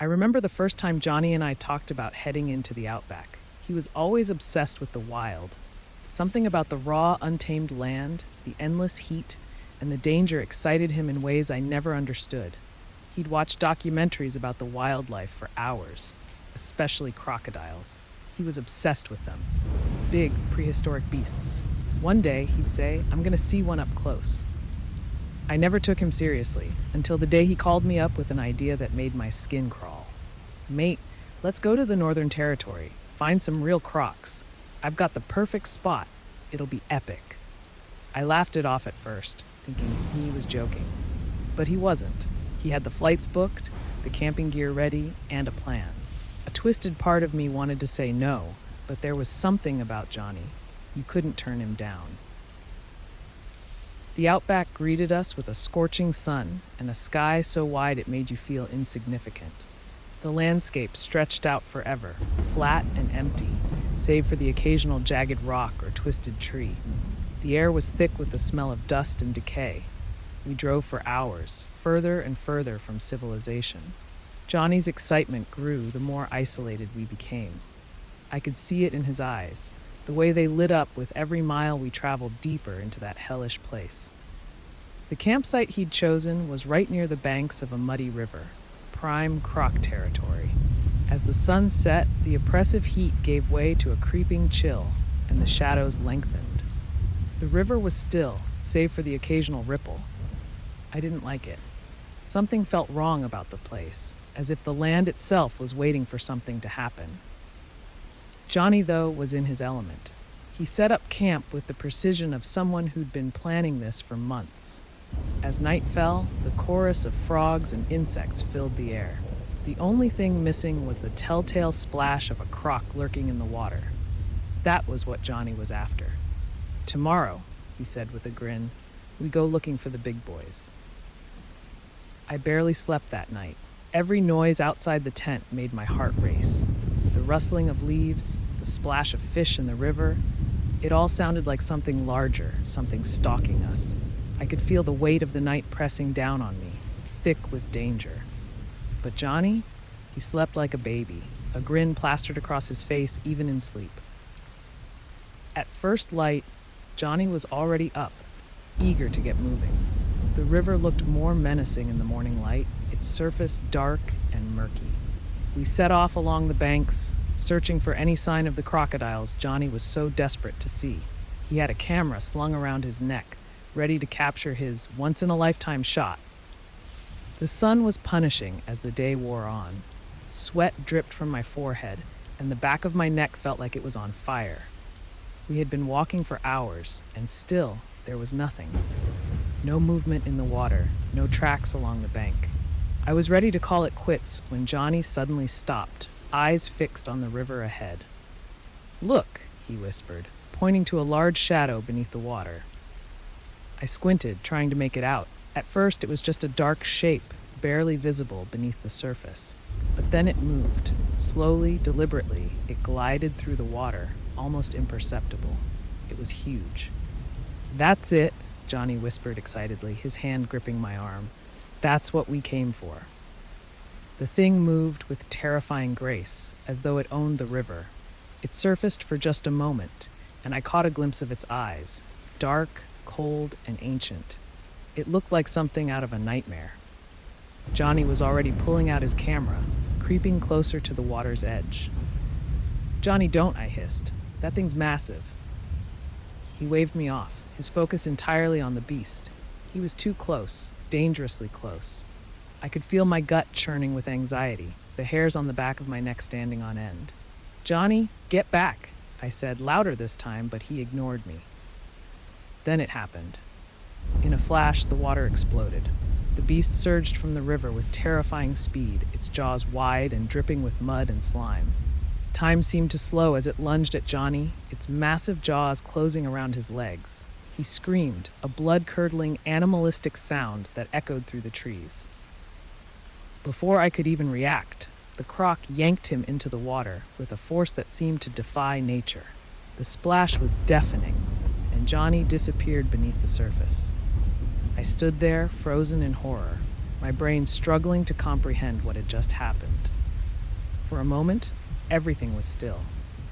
I remember the first time Johnny and I talked about heading into the outback. He was always obsessed with the wild. Something about the raw, untamed land, the endless heat, and the danger excited him in ways I never understood. He'd watch documentaries about the wildlife for hours, especially crocodiles. He was obsessed with them. Big, prehistoric beasts. One day, he'd say, "I'm going to see one up close." I never took him seriously, until the day he called me up with an idea that made my skin crawl. "Mate, let's go to the Northern Territory, find some real crocs. I've got the perfect spot. It'll be epic." I laughed it off at first, thinking he was joking. But he wasn't. He had the flights booked, the camping gear ready, and a plan. A twisted part of me wanted to say no, but there was something about Johnny. You couldn't turn him down. The outback greeted us with a scorching sun and a sky so wide it made you feel insignificant. The landscape stretched out forever, flat and empty, save for the occasional jagged rock or twisted tree. The air was thick with the smell of dust and decay. We drove for hours, further and further from civilization. Johnny's excitement grew the more isolated we became. I could see it in his eyes, the way they lit up with every mile we traveled deeper into that hellish place. The campsite he'd chosen was right near the banks of a muddy river, prime croc territory. As the sun set, the oppressive heat gave way to a creeping chill, and the shadows lengthened. The river was still, save for the occasional ripple. I didn't like it. Something felt wrong about the place, as if the land itself was waiting for something to happen. Johnny, though, was in his element. He set up camp with the precision of someone who'd been planning this for months. As night fell, the chorus of frogs and insects filled the air. The only thing missing was the telltale splash of a croc lurking in the water. That was what Johnny was after. "Tomorrow," he said with a grin, "we go looking for the big boys." I barely slept that night. Every noise outside the tent made my heart race. The rustling of leaves, the splash of fish in the river, it all sounded like something larger, something stalking us. I could feel the weight of the night pressing down on me, thick with danger. But Johnny, he slept like a baby, a grin plastered across his face even in sleep. At first light, Johnny was already up, eager to get moving. The river looked more menacing in the morning light, its surface dark and murky. We set off along the banks, searching for any sign of the crocodiles Johnny was so desperate to see. He had a camera slung around his neck, ready to capture his once-in-a-lifetime shot. The sun was punishing as the day wore on. Sweat dripped from my forehead, and the back of my neck felt like it was on fire. We had been walking for hours, and still there was nothing. No movement in the water, no tracks along the bank. I was ready to call it quits when Johnny suddenly stopped, eyes fixed on the river ahead. "Look," he whispered, pointing to a large shadow beneath the water. I squinted, trying to make it out. At first, it was just a dark shape, barely visible beneath the surface. But then it moved. Slowly, deliberately, it glided through the water, almost imperceptible. It was huge. "That's it," Johnny whispered excitedly, his hand gripping my arm. "That's what we came for." The thing moved with terrifying grace, as though it owned the river. It surfaced for just a moment, and I caught a glimpse of its eyes, dark, cold, and ancient. It looked like something out of a nightmare. Johnny was already pulling out his camera, creeping closer to the water's edge. "Johnny, don't," I hissed. "That thing's massive." He waved me off, his focus entirely on the beast. He was too close, dangerously close. I could feel my gut churning with anxiety, the hairs on the back of my neck standing on end. "Johnny, get back," I said, louder this time, but he ignored me. Then it happened. In a flash, the water exploded. The beast surged from the river with terrifying speed, its jaws wide and dripping with mud and slime. Time seemed to slow as it lunged at Johnny, its massive jaws closing around his legs. He screamed, a blood-curdling, animalistic sound that echoed through the trees. Before I could even react, the croc yanked him into the water with a force that seemed to defy nature. The splash was deafening, Johnny disappeared beneath the surface. I stood there, frozen in horror. my brain struggling to comprehend what had just happened. For a moment, everything was still.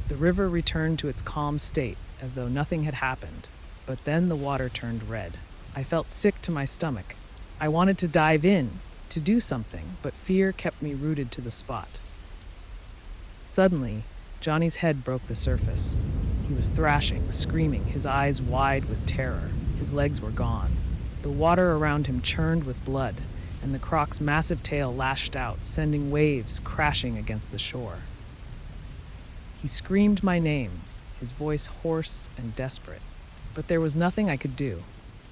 The river returned to its calm state, as though nothing had happened, but then the water turned red. I felt sick to my stomach. I wanted to dive in, to do something, but fear kept me rooted to the spot. Suddenly, Johnny's head broke the surface. He was thrashing, screaming, his eyes wide with terror. His legs were gone. The water around him churned with blood, and the croc's massive tail lashed out, sending waves crashing against the shore. He screamed my name, his voice hoarse and desperate. But there was nothing I could do.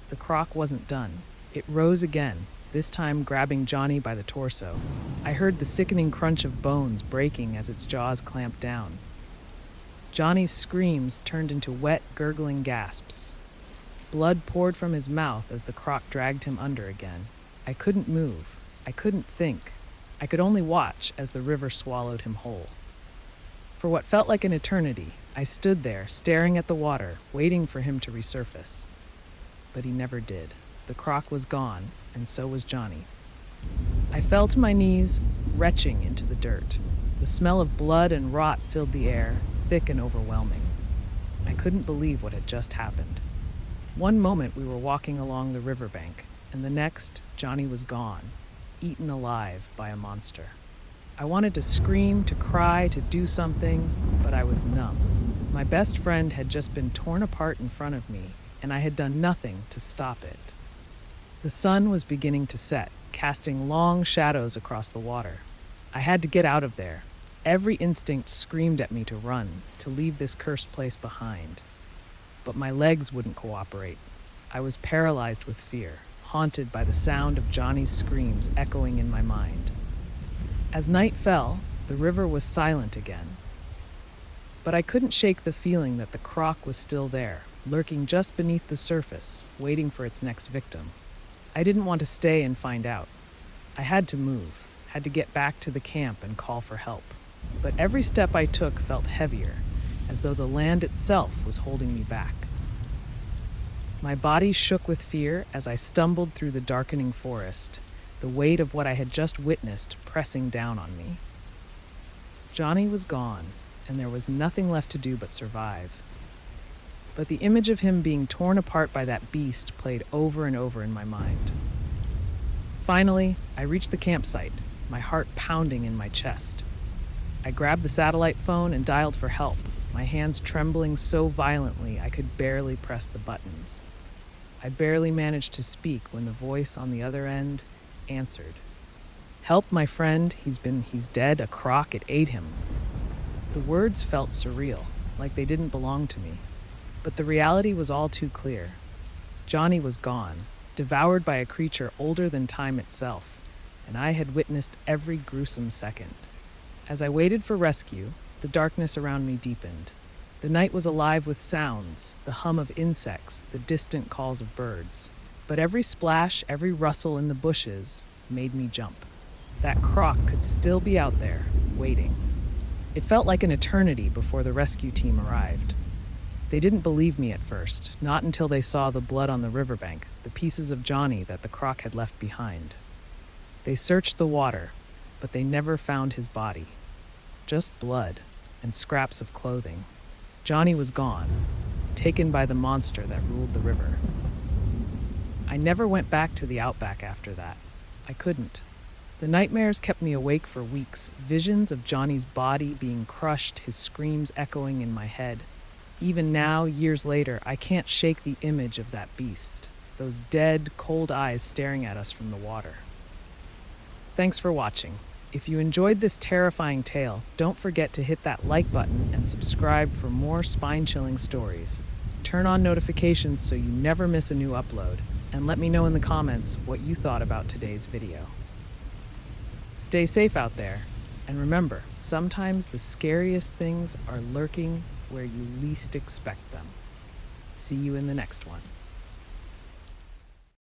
The croc wasn't done. It rose again, this time grabbing Johnny by the torso. I heard the sickening crunch of bones breaking as its jaws clamped down. Johnny's screams turned into wet, gurgling gasps. Blood poured from his mouth as the croc dragged him under again. I couldn't move. I couldn't think. I could only watch as the river swallowed him whole. For what felt like an eternity, I stood there, staring at the water, waiting for him to resurface. But he never did. The croc was gone, and so was Johnny. I fell to my knees, retching into the dirt. The smell of blood and rot filled the air, thick and overwhelming. I couldn't believe what had just happened. One moment we were walking along the riverbank, and the next, Johnny was gone, eaten alive by a monster. I wanted to scream, to cry, to do something, but I was numb. My best friend had just been torn apart in front of me, and I had done nothing to stop it. The sun was beginning to set, casting long shadows across the water. I had to get out of there. Every instinct screamed at me to run, to leave this cursed place behind. But my legs wouldn't cooperate. I was paralyzed with fear, haunted by the sound of Johnny's screams echoing in my mind. As night fell, the river was silent again. But I couldn't shake the feeling that the croc was still there, lurking just beneath the surface, waiting for its next victim. I didn't want to stay and find out. I had to move, had to get back to the camp and call for help. But every step I took felt heavier, as though the land itself was holding me back. My body shook with fear as I stumbled through the darkening forest, the weight of what I had just witnessed pressing down on me. Johnny was gone, and there was nothing left to do but survive. But the image of him being torn apart by that beast played over and over in my mind. Finally, I reached the campsite, my heart pounding in my chest. I grabbed the satellite phone and dialed for help, my hands trembling so violently I could barely press the buttons. I barely managed to speak when the voice on the other end answered. "Help, my friend, he's dead, a croc, it ate him." The words felt surreal, like they didn't belong to me. But the reality was all too clear. Johnny was gone, devoured by a creature older than time itself, and I had witnessed every gruesome second. As I waited for rescue, the darkness around me deepened. The night was alive with sounds, the hum of insects, the distant calls of birds. But every splash, every rustle in the bushes made me jump. That croc could still be out there, waiting. It felt like an eternity before the rescue team arrived. They didn't believe me at first, not until they saw the blood on the riverbank, the pieces of Johnny that the croc had left behind. They searched the water, but they never found his body. Just blood and scraps of clothing. Johnny was gone, taken by the monster that ruled the river. I never went back to the outback after that. I couldn't. The nightmares kept me awake for weeks, visions of Johnny's body being crushed, his screams echoing in my head. Even now, years later, I can't shake the image of that beast, those dead, cold eyes staring at us from the water. Thanks for watching. If you enjoyed this terrifying tale, don't forget to hit that like button and subscribe for more spine-chilling stories. Turn on notifications so you never miss a new upload, and let me know in the comments what you thought about today's video. Stay safe out there, and remember, sometimes the scariest things are lurking where you least expect them. See you in the next one.